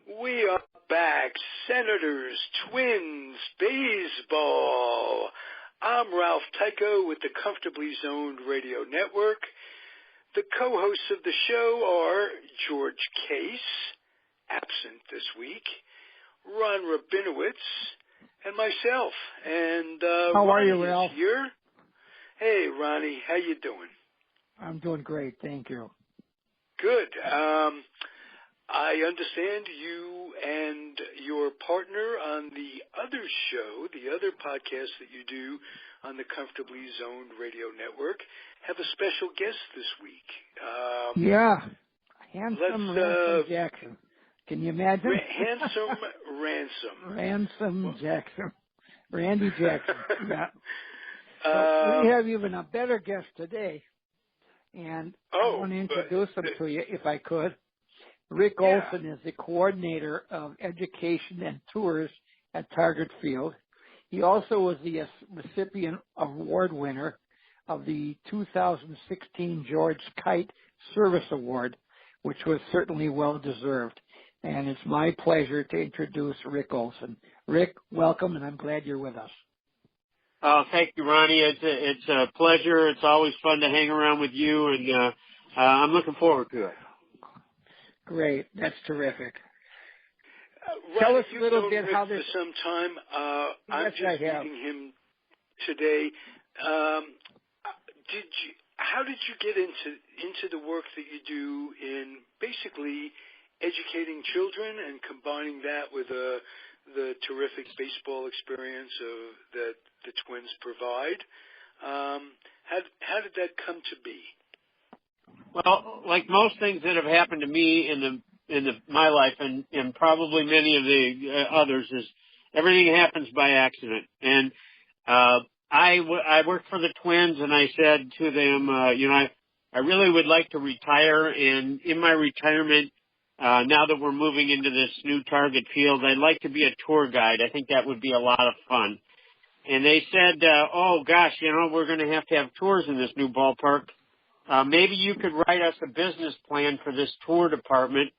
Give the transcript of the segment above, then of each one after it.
We are back. Senators, Twins, baseball. I'm Ralph Tyko with the Comfortably Zoned Radio Network. The co-hosts of the show are George Case, absent this week, Ron Rabinovitz, and myself. And how are Ronnie you, Ralph? is here. Hey, Ronnie, how you doing? I'm doing great, thank you. Good. I understand you and your partner on the other show, the other podcast that you do on the Comfortably Zoned Radio Network, have a special guest this week. Handsome Ransom Jackson. Can you imagine? Handsome Ransom. Ransom Jackson. Randy Jackson. Yeah. So we have even a better guest today, and I want to introduce him to you, if I could. Rick Olson is the coordinator of education and tours at Target Field. He also was the recipient award winner of the 2016 George Kite Service Award, which was certainly well deserved. And it's my pleasure to introduce Rick Olson. Rick, welcome, and I'm glad you're with us. Oh, thank you, Ronnie. It's a pleasure. It's always fun to hang around with you, and I'm looking forward to it. Great. That's terrific. Tell us a little bit how this... For some time. I'm just meeting him today. How did you get into the work that you do in basically educating children and combining that with the terrific baseball experience that the Twins provide? How did that come to be? Well, like most things that have happened to me in my life and probably many of the others, is everything happens by accident. And I worked for the Twins, and I said to them, I really would like to retire. And in my retirement, now that we're moving into this new Target Field, I'd like to be a tour guide. I think that would be a lot of fun. And they said, oh gosh, we're going to have tours in this new ballpark. Maybe you could write us a business plan for this tour department,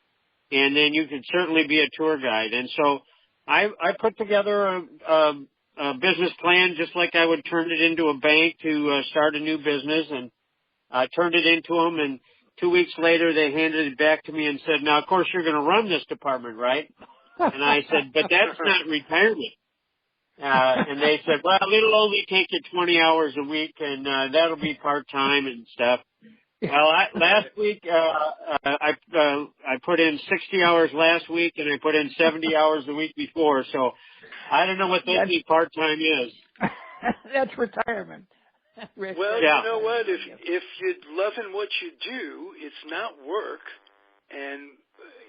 and then you could certainly be a tour guide. And so I put together a business plan just like I would turn it into a bank to start a new business, and I turned it into them, and 2 weeks later they handed it back to me and said, now, of course, you're going to run this department, right? And I said, but that's not retirement. And they said, well, it'll only take you 20 hours a week, and that'll be part-time and stuff. Well, last week I put in 60 hours last week, and I put in 70 hours the week before. So I don't know what that part-time is. That's retirement. Well, you know what? If you're loving what you do, it's not work. And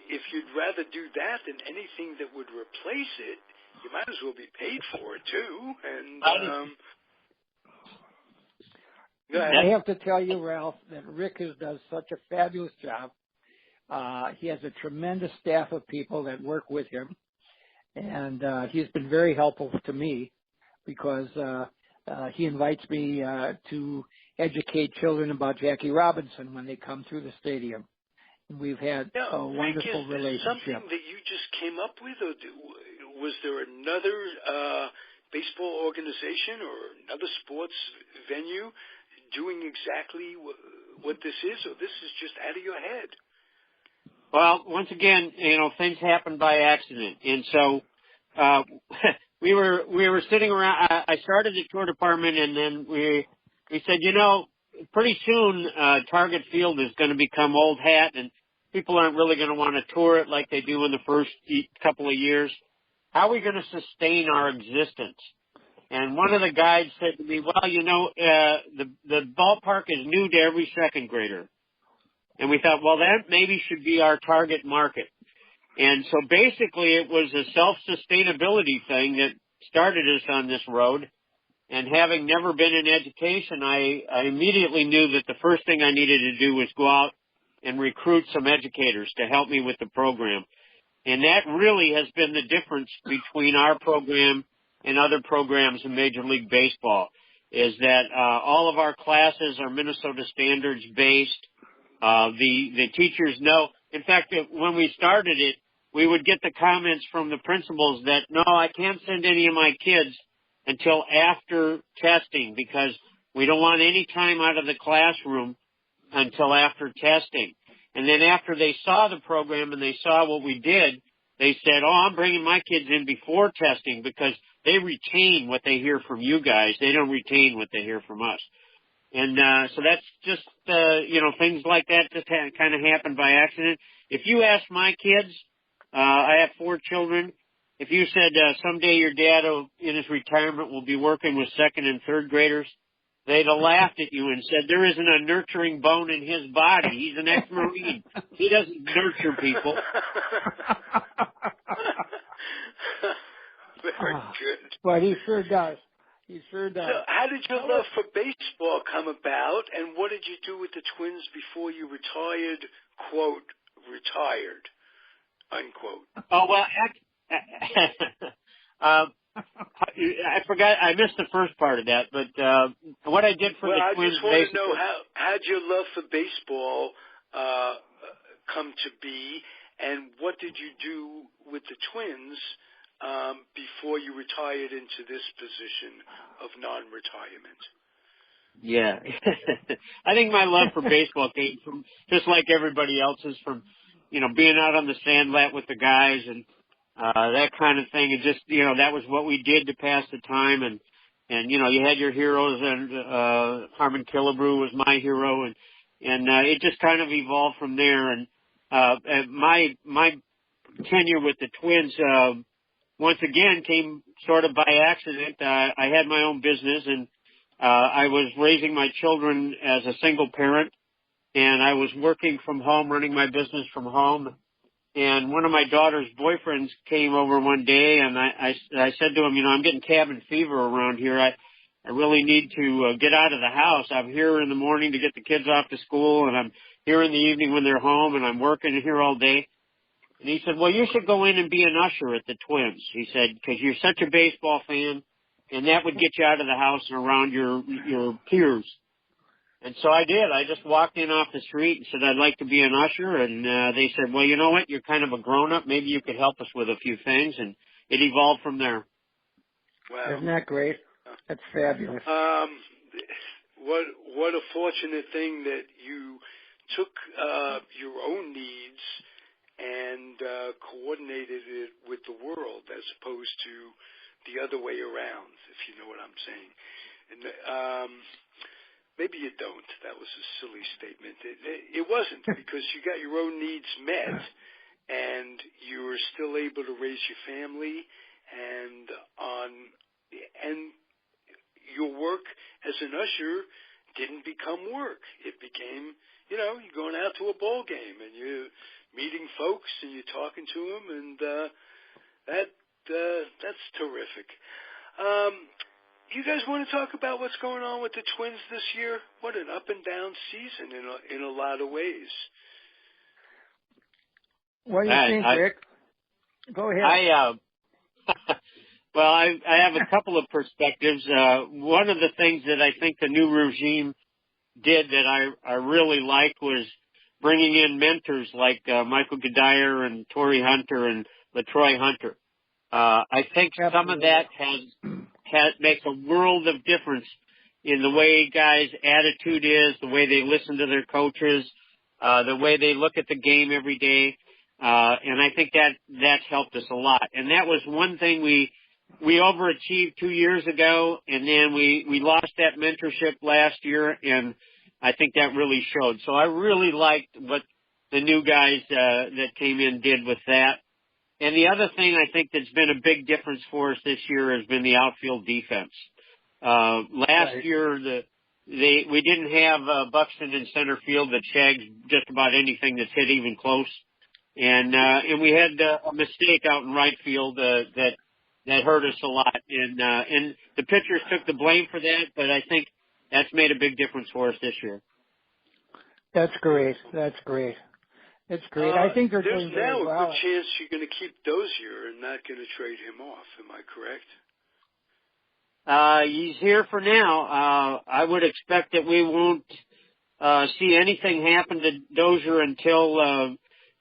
if you'd rather do that than anything that would replace it, you might as well be paid for it, too. And I have to tell you, Ralph, that Rick does such a fabulous job. He has a tremendous staff of people that work with him, and he's been very helpful to me because he invites me to educate children about Jackie Robinson when they come through the stadium. And we've had a wonderful relationship. Something that you just came up with, or was there another baseball organization or another sports venue doing exactly what this is, or this is just out of your head? Well, once again, things happen by accident, and so we were sitting around. I started the tour department, and then we said, pretty soon Target Field is going to become old hat, and people aren't really going to want to tour it like they do in the first couple of years. How are we going to sustain our existence? And one of the guides said to me, well, the ballpark is new to every second grader. And we thought, well, that maybe should be our target market. And so basically it was a self-sustainability thing that started us on this road. And having never been in education, I immediately knew that the first thing I needed to do was go out and recruit some educators to help me with the program. And that really has been the difference between our program and other programs in Major League Baseball, is that all of our classes are Minnesota standards based. The teachers know. In fact, when we started it, we would get the comments from the principals that, no, I can't send any of my kids until after testing because we don't want any time out of the classroom until after testing. And then after they saw the program and they saw what we did, they said, oh, I'm bringing my kids in before testing because they retain what they hear from you guys. They don't retain what they hear from us. And so that's just, things like that just kind of happen by accident. If you ask my kids, I have 4 children, if you said someday your dad in his retirement will be working with 2nd and 3rd graders, they'd have laughed at you and said, there isn't a nurturing bone in his body. He's an ex-Marine. He doesn't nurture people. Very good. But he sure does. He sure does. So how did your love for baseball come about, and what did you do with the Twins before you retired, quote, retired, unquote? Oh, well, I forgot. I missed the first part of that, but what I did for the Twins. I just want to know how'd your love for baseball come to be, and what did you do with the Twins before you retired into this position of non-retirement? Yeah, I think my love for baseball came from just like everybody else's, from being out on the sandlot with the guys and that kind of thing, and just that was what we did to pass the time, and you had your heroes, and Harmon Killebrew was my hero, and it just kind of evolved from there. And my tenure with the Twins once again came sort of by accident. I had my own business, and I was raising my children as a single parent, and I was working from home, running my business from home. And one of my daughter's boyfriends came over one day, and I said to him, I'm getting cabin fever around here. I really need to get out of the house. I'm here in the morning to get the kids off to school, and I'm here in the evening when they're home, and I'm working here all day. And he said, well, you should go in and be an usher at the Twins. He said, because you're such a baseball fan, and that would get you out of the house and around your peers. And so I did. I just walked in off the street and said, I'd like to be an usher. And they said, well, you know what? You're kind of a grown-up. Maybe you could help us with a few things. And it evolved from there. Wow. Isn't that great? That's fabulous. What a fortunate thing that you took your own needs and coordinated it with the world as opposed to the other way around, if you know what I'm saying. And maybe you don't. That was a silly statement. It wasn't, because you got your own needs met, and you were still able to raise your family, and your work as an usher didn't become work. It became, you're going out to a ball game, and you're meeting folks, and you're talking to them, and that's terrific. You guys want to talk about what's going on with the Twins this year? What an up and down season in a lot of ways. What do you think, Rick? Go ahead. Well, I have a couple of perspectives. One of the things that I think the new regime did that I really liked was bringing in mentors like Michael Gedire and Torrey Hunter and LaTroy Hunter. I think some of that makes a world of difference in the way guys' attitude is, the way they listen to their coaches, the way they look at the game every day. And I think that's helped us a lot. And that was one thing we overachieved 2 years ago, and then we lost that mentorship last year, and I think that really showed. So I really liked what the new guys that came in did with that. And the other thing I think that's been a big difference for us this year has been the outfield defense. Last year, we didn't have Buxton in center field that shags just about anything that's hit even close. And we had a mistake out in right field that hurt us a lot. And the pitchers took the blame for that, but I think that's made a big difference for us this year. That's great. That's great. It's great. I think they're doing very well. There's now a good chance you're going to keep Dozier and not going to trade him off. Am I correct? He's here for now. I would expect that we won't see anything happen to Dozier until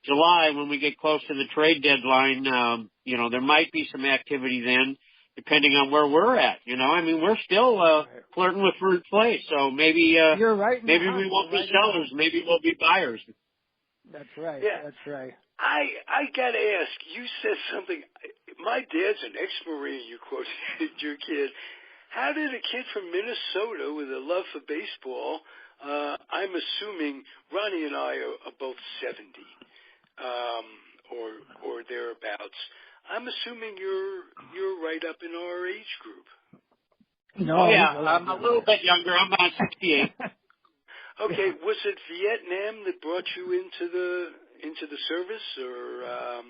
July, when we get close to the trade deadline, there might be some activity then, depending on where we're at. I mean, we're still flirting with first place, so maybe you're right. Maybe we won't be sellers. Maybe we'll be buyers. That's right. Yeah. That's right. I got to ask, you said something. My dad's an ex-Marine, you quoted your kid. How did a kid from Minnesota with a love for baseball, I'm assuming Ronnie and I are both 70, or thereabouts. I'm assuming you're right up in our age group. No, I'm a little bit younger. I'm about 68. Okay, was it Vietnam that brought you into the service, or?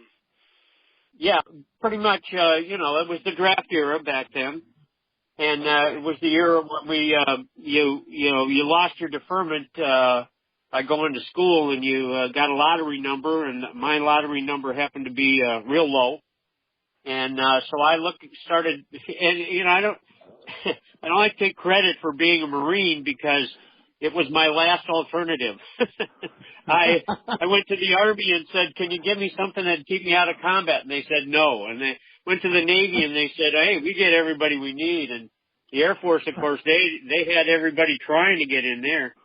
Yeah, pretty much. It was the draft era back then, and it was the era when you lost your deferment by going to school, and you got a lottery number, and my lottery number happened to be real low, and so I started, and I don't like to take credit for being a Marine because it was my last alternative. I went to the Army and said, "Can you give me something that'd keep me out of combat?" And they said no. And they went to the Navy and they said, "Hey, we get everybody we need." And the Air Force, of course, they had everybody trying to get in there.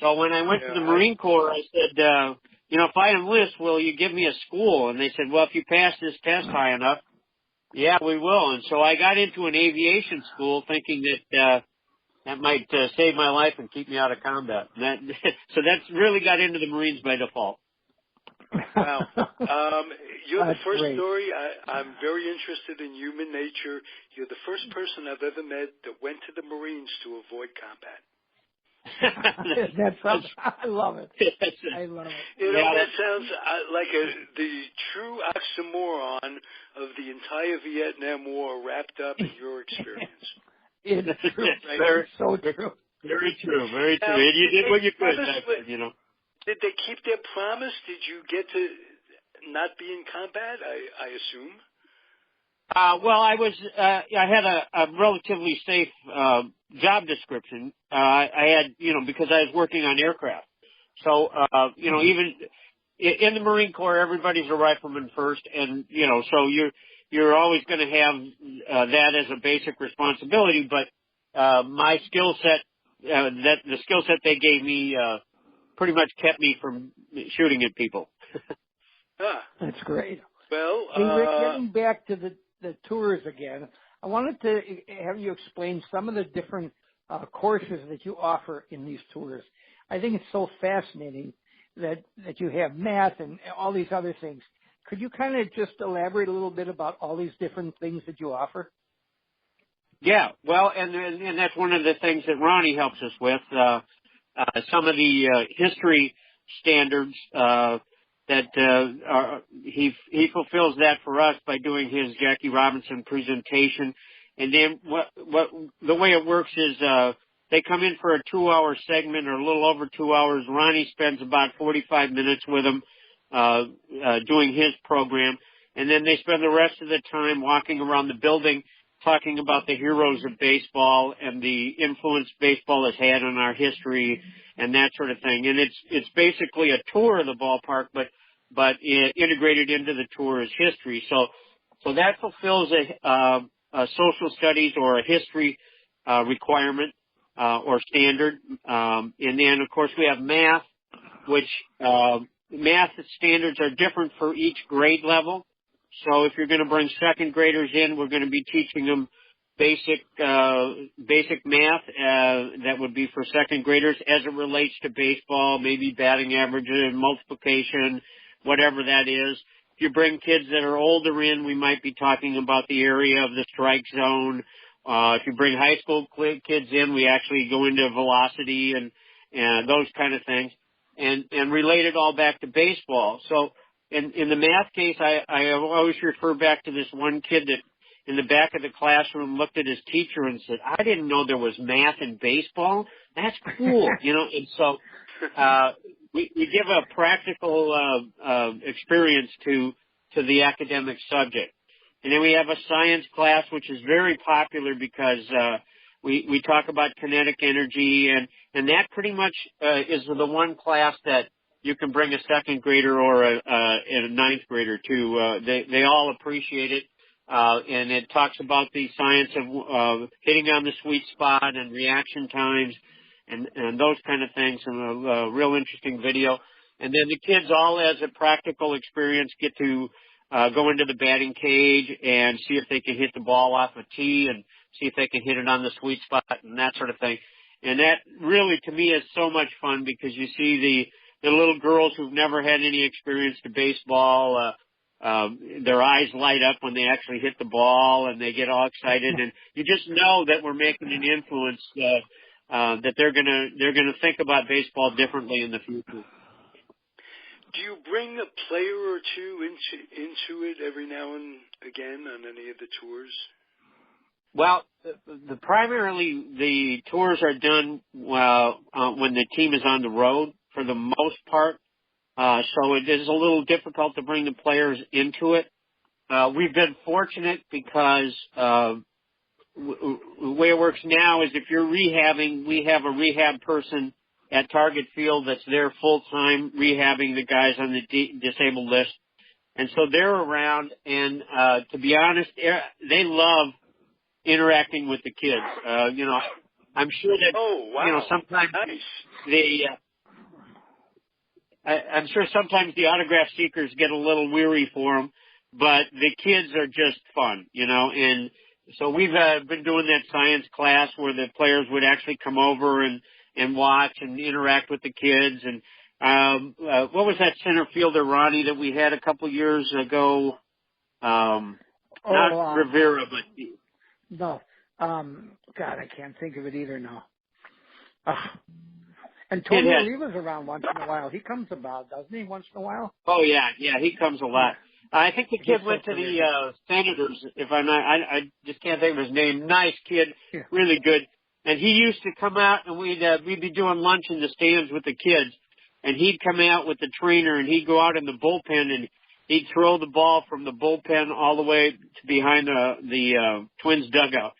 So when I went to the Marine Corps, I said, if I enlist, will you give me a school? And they said, well, if you pass this test high enough, yeah, we will. And so I got into an aviation school thinking that that might save my life and keep me out of combat. So that's really got into the Marines by default. Wow. You're the first great. story. I'm very interested in human nature. You're the first person I've ever met that went to the Marines to avoid combat. I love it. I love it. That sounds like the true oxymoron of the entire Vietnam War wrapped up in your experience. It's true. Right? So true. Very true. Very true. And you did what you could. Did they keep their promise? Did you get to not be in combat? I assume. Well, I had a relatively safe job description. I had, because I was working on aircraft. So, even in the Marine Corps, everybody's a rifleman first, and so you're always going to have that as a basic responsibility. But my skill set, the skill set they gave me, pretty much kept me from shooting at people. That's great. Well, hey, Rick, getting back to the tours again, I wanted to have you explain some of the different courses that you offer in these tours. I think it's so fascinating that you have math and all these other things. Could you kind of just elaborate a little bit about all these different things that you offer? Yeah, well, and that's one of the things that Ronnie helps us with. Some of the history standards that he fulfills that for us by doing his Jackie Robinson presentation. And then the way it works is they come in for a 2-hour segment or a little over 2 hours. Ronnie spends about 45 minutes with them doing his program, and then they spend the rest of the time walking around the building talking about the heroes of baseball and the influence baseball has had on our history and that sort of thing. And it's basically a tour of the ballpark, but integrated into the tour is history. So that fulfills a social studies or a history requirement or standard. And then, of course, we have math, which math standards are different for each grade level. So if you're going to bring second graders in, we're going to be teaching them basic math that would be for second graders as it relates to baseball, maybe batting average and multiplication, whatever that is. If you bring kids that are older in, we might be talking about the area of the strike zone. If you bring high school kids in, we actually go into velocity and those kind of things, and relate it all back to baseball. So in the math case, I always refer back to this one kid that in the back of the classroom looked at his teacher and said, "I didn't know there was math in baseball. That's cool," And so we give a practical experience to the academic subject. And then we have a science class, which is very popular because we talk about kinetic energy, and that pretty much is the one class that you can bring a second grader or a ninth grader too. They all appreciate it. And it talks about the science of hitting on the sweet spot and reaction times and those kind of things, and a real interesting video. And then the kids all, as a practical experience, get to go into the batting cage and see if they can hit the ball off a tee and see if they can hit it on the sweet spot and that sort of thing. And that really, to me, is so much fun because you see the little girls who've never had any experience to baseball, their eyes light up when they actually hit the ball and they get all excited, and you just know that we're making an influence, that they're gonna think about baseball differently in the future. Do you bring a player or two into it every now and again on any of the tours? Well, primarily the tours are done when the team is on the road for the most part. So it is a little difficult to bring the players into it. We've been fortunate because the way it works now is if you're rehabbing, we have a rehab person at Target Field that's there full-time rehabbing the guys on the disabled list. And so they're around, and to be honest, they love interacting with the kids. I'm sure that, sometimes I'm sure sometimes the autograph seekers get a little weary for them, but the kids are just fun, and so we've been doing that science class where the players would actually come over and watch and interact with the kids. And what was that center fielder, Ronnie, that we had a couple years ago? Not Rivera, but... No. God, I can't think of it either now. And Tony Oliva's around once in a while. He comes about, doesn't he, once in a while? Oh, yeah, he comes a lot. I think the kid went to the Senators, if I'm not, I just can't think of his name. Nice kid, really good. And he used to come out, and we'd be doing lunch in the stands with the kids, and he'd come out with the trainer, and he'd go out in the bullpen, and he'd throw the ball from the bullpen all the way to behind the Twins dugout,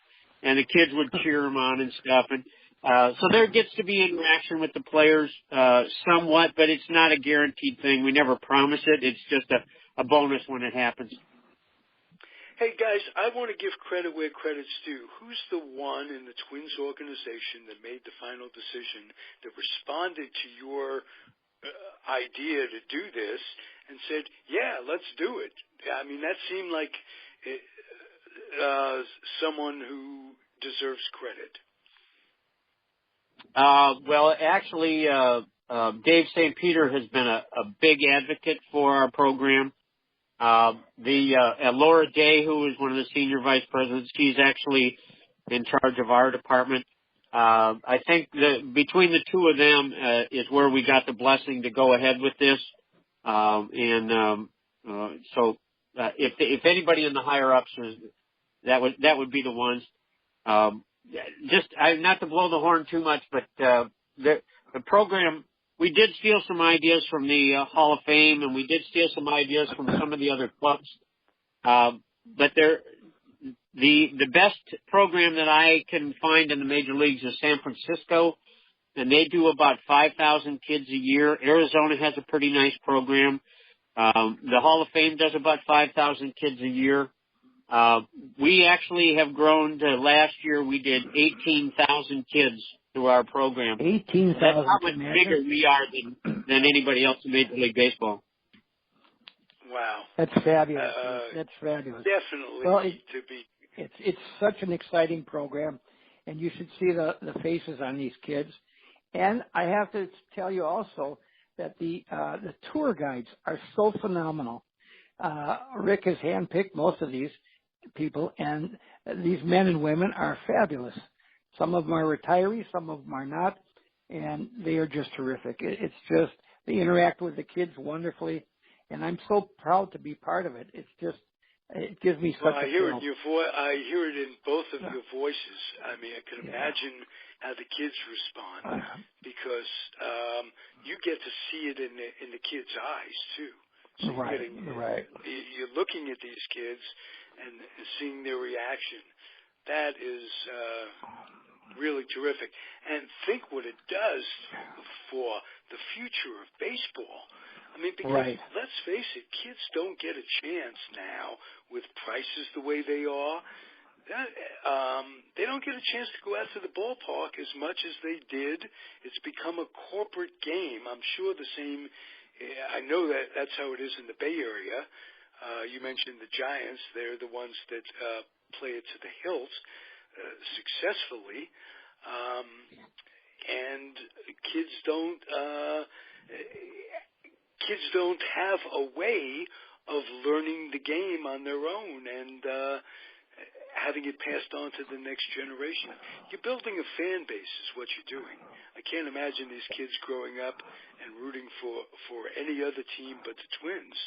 and the kids would cheer him on and stuff. And so there gets to be interaction with the players somewhat, but it's not a guaranteed thing. We never promise it. It's just a bonus when it happens. Hey, guys, I want to give credit where credit's due. Who's the one in the Twins organization that made the final decision, that responded to your idea to do this and said, yeah, let's do it? I mean, that seemed like someone who deserves credit. Well, actually, Dave St. Peter has been a big advocate for our program. Laura Day, who is one of the senior vice presidents, she's actually in charge of our department. I think between the two of them is where we got the blessing to go ahead with this. So if anybody in the higher ups that would be the ones. Not to blow the horn too much, but the program, we did steal some ideas from the Hall of Fame, and we did steal some ideas from some of the other clubs. But the best program that I can find in the major leagues is San Francisco, and they do about 5,000 kids a year. Arizona has a pretty nice program. The Hall of Fame does about 5,000 kids a year. We actually have grown to last year we did 18,000 kids through our program. 18,000. That's how much bigger we are than anybody else in Major League Baseball. Wow. That's fabulous. That's fabulous. Definitely It's such an exciting program, and you should see the faces on these kids. And I have to tell you also that the tour guides are so phenomenal. Rick has handpicked most of these people, and these men and women are fabulous. Some of them are retirees, some of them are not, and they are just terrific. It's just, they interact with the kids wonderfully, and I'm so proud to be part of it. It's just, it gives me such a thrill. I hear it in both of your voices. I mean, I can imagine how the kids respond, because you get to see it in the kids' eyes too. So you're looking at these kids and seeing their reaction. That is really terrific. And think what it does for the future of baseball. I mean, because let's face it, kids don't get a chance now with prices the way they are. They don't get a chance to go out to the ballpark as much as they did. It's become a corporate game. I'm sure the same. I know that's how it is in the Bay Area. You mentioned the Giants. They're the ones that play it to the hilt successfully. And kids don't have a way of learning the game on their own and having it passed on to the next generation. You're building a fan base is what you're doing. I can't imagine these kids growing up and rooting for any other team but the Twins.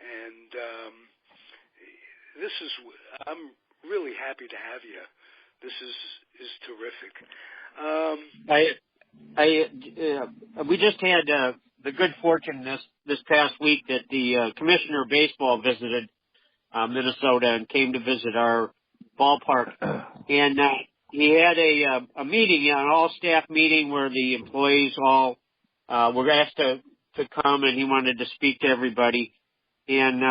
And I'm really happy to have you. This is terrific. We just had the good fortune this past week that the commissioner of baseball visited Minnesota and came to visit our ballpark, and he had a meeting, an all-staff meeting where the employees all were asked to come, and he wanted to speak to everybody, and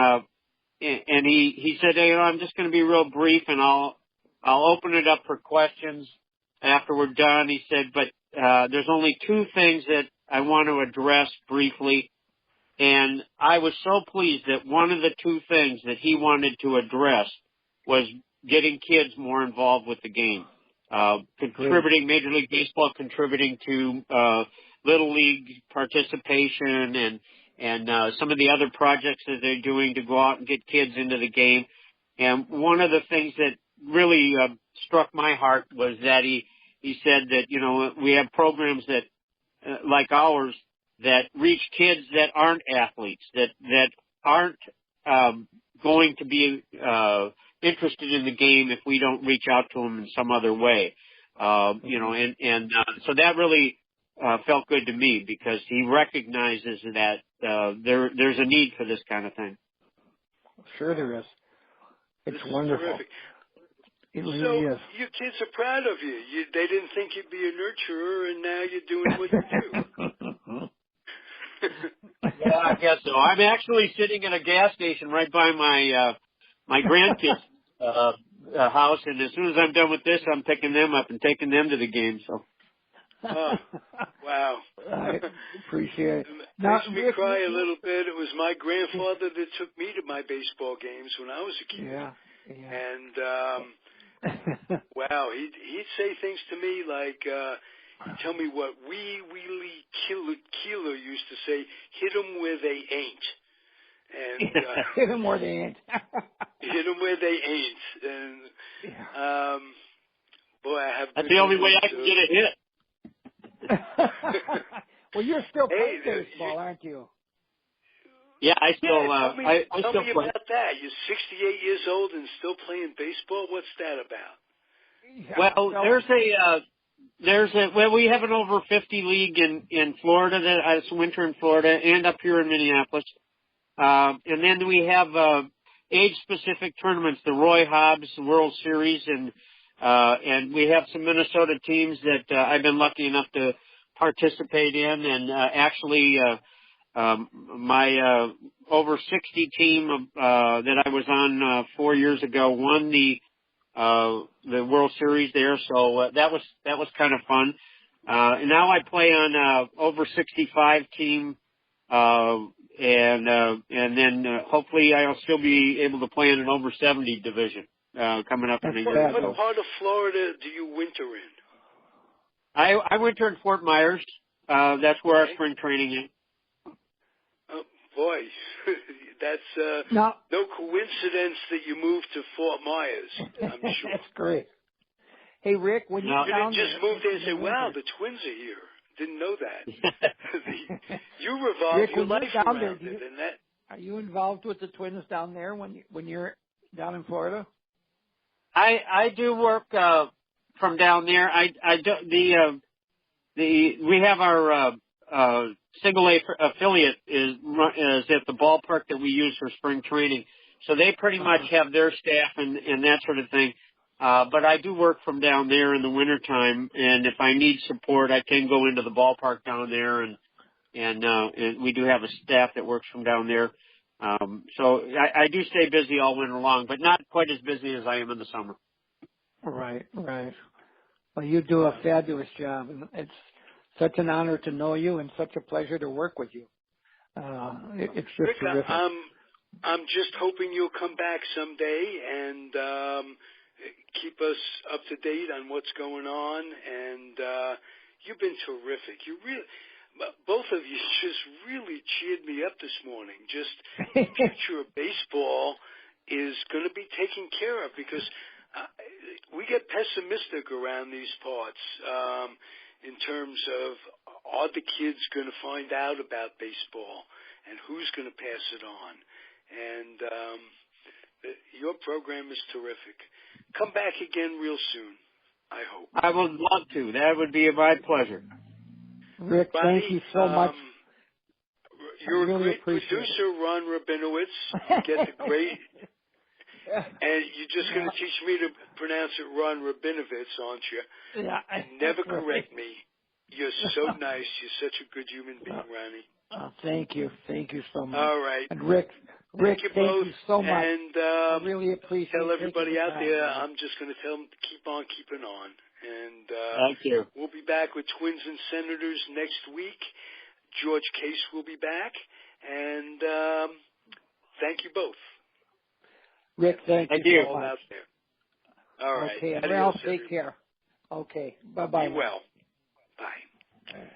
he said, "Hey, I'm just going to be real brief, and I'll open it up for questions after we're done." He said, "But there's only two things that I want to address briefly." And I was so pleased that one of the two things that he wanted to address was getting kids more involved with the game, contributing, Major League Baseball contributing to Little League participation and some of the other projects that they're doing to go out and get kids into the game. And one of the things that really struck my heart was that he said that, we have programs that, like ours, that reach kids that aren't athletes, that aren't going to be interested in the game if we don't reach out to them in some other way. So that really felt good to me because he recognizes that there's a need for this kind of thing. Sure there is. It's wonderful. Terrific. It really so is. Your kids are proud of you. They didn't think you'd be a nurturer, and now you're doing what you do. Yeah, I guess so. I'm actually sitting in a gas station right by my grandkids' house, and as soon as I'm done with this, I'm picking them up and taking them to the game. So. Oh, wow. I appreciate it. Makes me cry a little bit. It was my grandfather that took me to my baseball games when I was a kid. Yeah. And, wow, he'd say things to me like, he'd tell me what Wheelie Keeler used to say, hit them where they ain't. And, hit them where they ain't. Hit them where they ain't. And, boy, I have... That's the only way I can get a hit. Well, you're still playing baseball, aren't you? Yeah, I still. Tell me play. about that. You're 68 years old and still playing baseball. What's that about? Well, we have an over 50 league in Florida that is winter in Florida and up here in Minneapolis, and then we have age-specific tournaments, the Roy Hobbs World Series, and we have some Minnesota teams that I've been lucky enough to participate in, and actually my over 60 team that I was on 4 years ago won the World Series there, so that was kind of fun. And now I play on over 65 team, and then hopefully I'll still be able to play in an over 70 division. Coming up in a year. What part of Florida do you winter in? I winter in Fort Myers. That's where our spring training is. Oh, boy. That's no coincidence that you moved to Fort Myers, I'm sure. That's great. Hey, Rick, when you didn't just move there and say, wow, the Twins are here. Didn't know that. You revolve your life around it. Are you involved with the Twins down there when you're down in Florida? I do work from down there. We have our single A affiliate is at the ballpark that we use for spring training. So they pretty much have their staff and that sort of thing. But I do work from down there in the wintertime, and if I need support, I can go into the ballpark down there, and we do have a staff that works from down there. So I do stay busy all winter long, but not quite as busy as I am in the summer. Right. Well, you do a fabulous job, and it's such an honor to know you and such a pleasure to work with you. It's just Rick, terrific. I'm just hoping you'll come back someday and keep us up to date on what's going on. And you've been terrific. Both of you just really cheered me up this morning. Just the future of baseball is going to be taken care of, because we get pessimistic around these parts in terms of, are the kids going to find out about baseball and who's going to pass it on? And your program is terrific. Come back again real soon, I hope. I would love to. That would be my pleasure. Rick, Ronnie, thank you so much. You're really a great producer, Ron Rabinovitz. You get the great... And you're just going to teach me to pronounce it Ron Rabinovitz, aren't you? Yeah. Never correct me. You're so nice. You're such a good human being, Ronnie. Thank you. Thank you so much. All right. And Rick, thank you so much. And I really appreciate tell everybody out there, man. I'm just going to tell them to keep on keeping on. And thank you. We'll be back with Twins and Senators next week. George Case will be back. And thank you both. Rick, thank you so much. Out there. All right. Okay, and Ralph, take care. Okay, bye-bye. Be well. Bye.